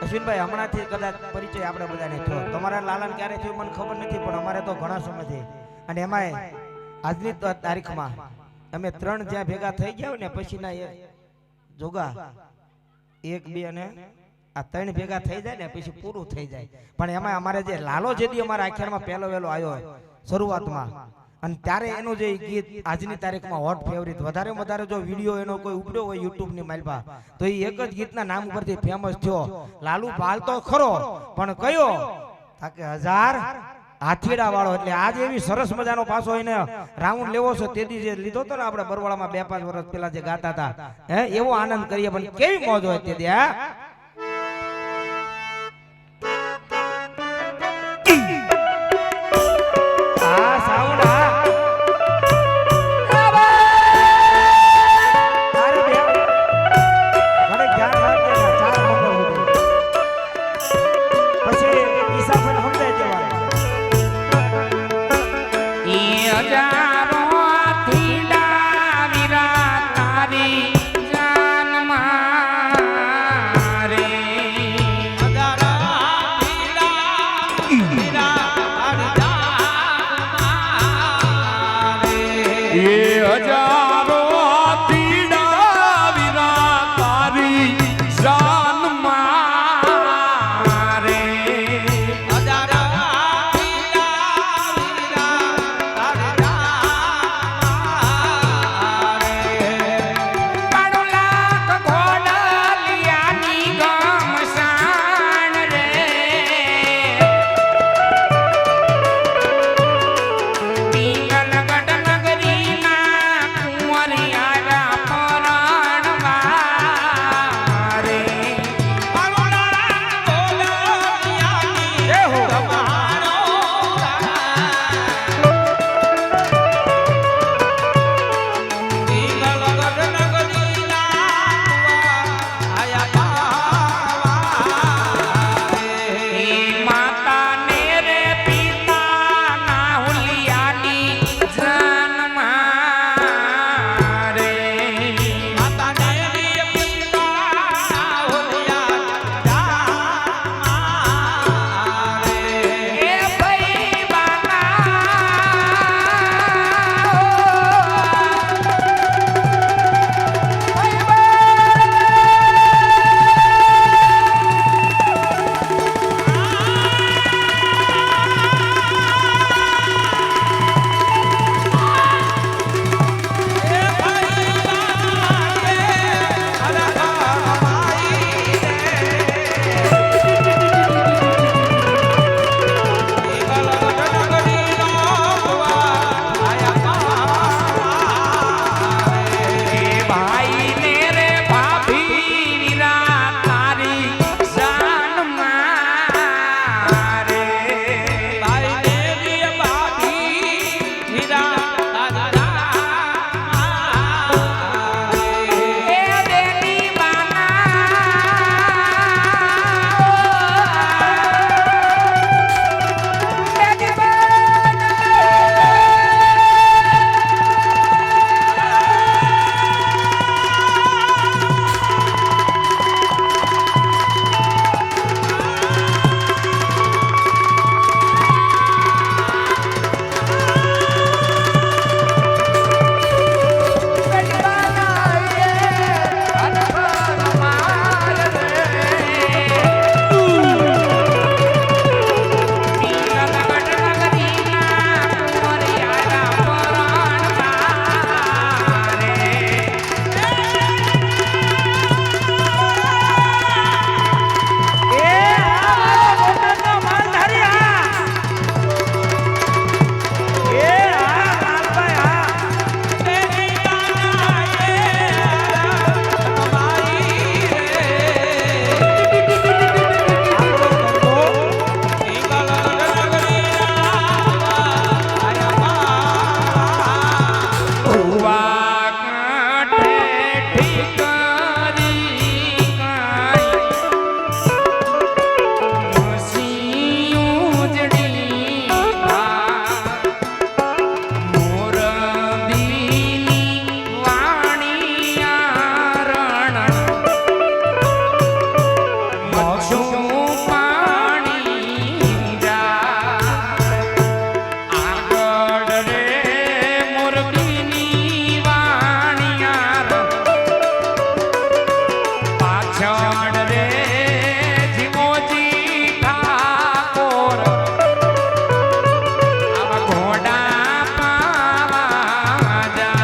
અશ્વિનભાઈ હમણાંથી કદાચ પરિચય આપણે બધાને થયો. તમારા લાલાને ક્યારે થયો મને ખબર નથી, પણ અમારે તો ઘણા સમયથી. અને એમાંય આજની તારીખમાં અમે 3 જ્યાં ભેગા થઈ ગયા ને પછીના જોગા 1 2 અને આ 3 ભેગા થઈ જાય ને પછી પૂરું થઈ જાય. પણ એમાં અમારે જે લાલો જેદી અમારા આખ્યાનમાં પહેલો વેલો આવ્યો શરૂઆતમાં, અને ત્યારે એનું જે ગીત આજની તારીખમાં હોટ ફેવરિટ, વધારે જો વિડીયો એનો કોઈ ઉપડ્યો હોય યુટ્યુબ ની માલપા, તો એ એક જ ગીતના નામ ઉપરથી ફેમસ થયો. લાલુ પાલ તો ખરો, પણ કયો તાકે 1000 હાથીડા વાળો. એટલે આજે એવી સરસ મજાનો પાછો એને રાઉન્ડ લેવો છે. તેથી જે લીધો હતો ને આપણે બરવાળામાં 2-5 વર્ષ પહેલા જે ગાતા હતા, હે એવો આનંદ કરીએ. પણ કેવી મોજ હોય તેથી. હા સાઉન્ડ શમણ રે જીમોજી ઠાકોર આવા ઘોડા પાવા જા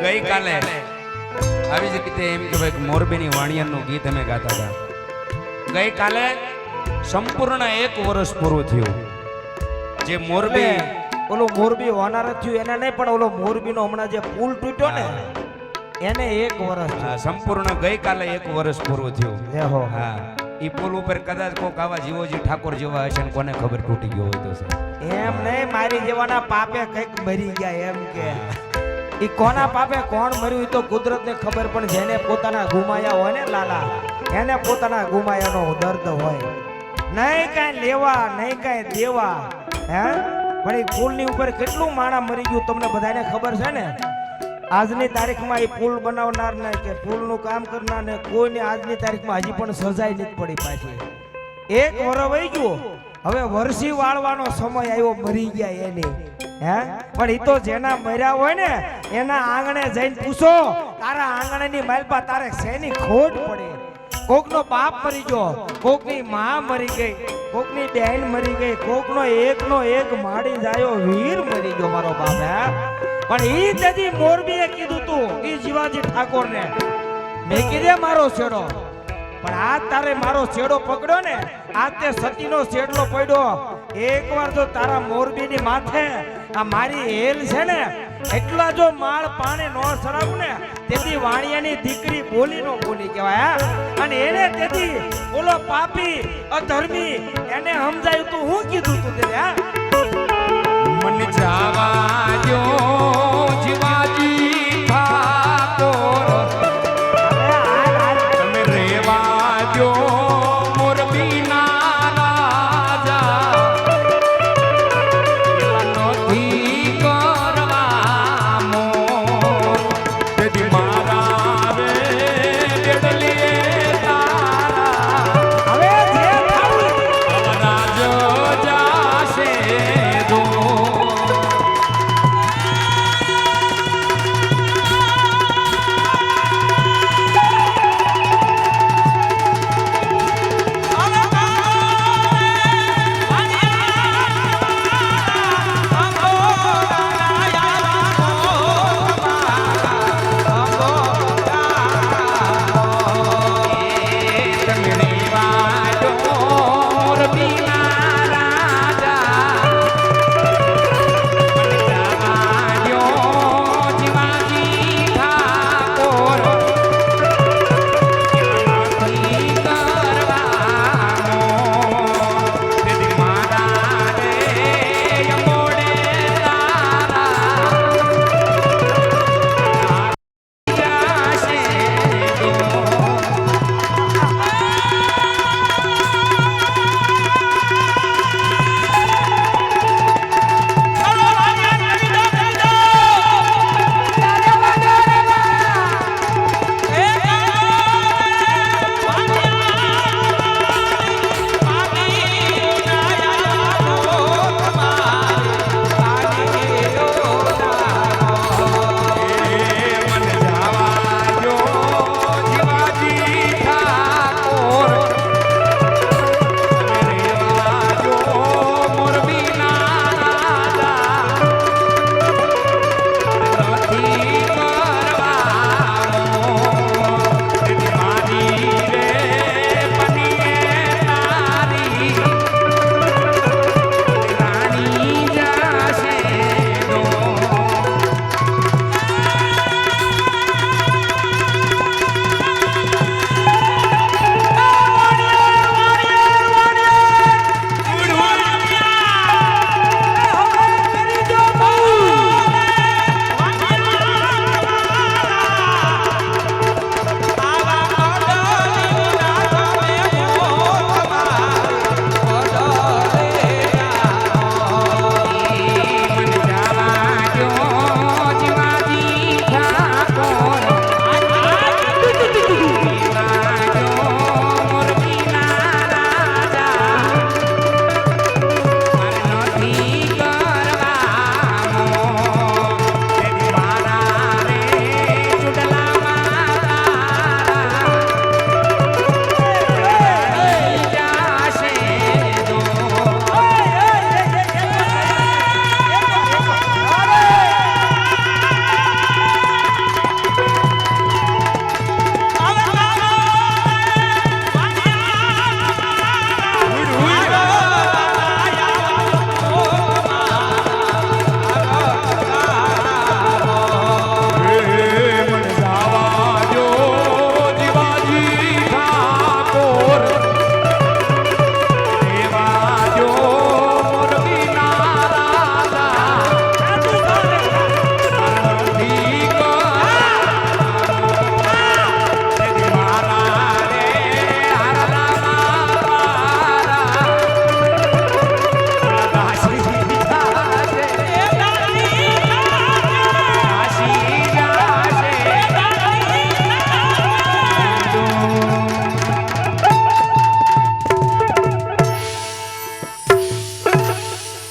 ગઈકાલે આવી જ રીતે એમ કે ભાઈ મોરબીની વાણિયાનું ગીત અમે ગાતા હતા. ગઈકાલે સંપૂર્ણ 1 વર્ષ પૂરું થયું. જે મોરબી ઓલો મોરબી હોનાર જ થયું એને નહીં, પણ ઓલો મોરબીનો હમણાં જે પુલ તૂટ્યો ને એને 1 વર્ષ હા, સંપૂર્ણ ગઈકાલે 1 વર્ષ પૂરું થયું. દેહો હા, ઈ પુલ ઉપર કદાચ કોક આવા જીવોજી ઠાકોર જેવા હશે ને કોને ખબર તૂટી ગયો હોય તો છે. એમ નહીં, મારી જેવાના પાપે કઈક મરી ગયા એમ કે ઈ કોના પાપે કોણ મર્યું ઈ તો કુદરતને ખબર, પણ જેને પોતાના ગુમાયા હોય ને લાલા એને પોતાના ગુમાયાનો દર્દ હોય. નહીં કાંઈ લેવા નહીં કાંઈ દેવા. હે પણ એ પુલની ઉપર કેટલું માણા મરી ગયું તમને બધાને ખબર છે ને. આજની તારીખમાં એ પુલ બનાવનાર ને કે પુલનું કામ કરનાર ને કોઈને આજની તારીખમાં હજી પણ સજાઈ નથી પડી પાછી. 1 વર્ષ વહી ગયું, હવે વરસી વાળવાનો સમય આવ્યો, મરી ગયા એની. હે પણ ઈ તો જેના મર્યા હોય ને એના આંગણે જઈને પૂછો, તારા આંગણેની માલપા તારે શેની ખોટ પડે. કોકનો બાપ મરી ગયો, કોકની માં મરી ગઈ, કોકની બહેન મરી ગઈ, કોકનો એકનો એક માડી જાયો વીર મરી ગયો મારો બાપ. હે પણ ઈ તેથી મોરબીએ કીધું તું ઈ શિવાજી ઠાકોરને, મેં કીધે મારો છેડો, પણ આજ તારે મારો છેડો પકડ્યો ને, આજ તે સતીનો છેડલો પડ્યો. એકવાર જો તારા મોરબીની માથે આ મારી હેલ છે ને એટલા જો માળ પાણે નો સરાવું ને તેથી વાણિયાની દીકરી બોલી નો બોલી કહેવાય. અને એને તેથી બોલો પાપી અધર્મી એને સમજાયું તું હું કીધું તું તે. મન જાવા જો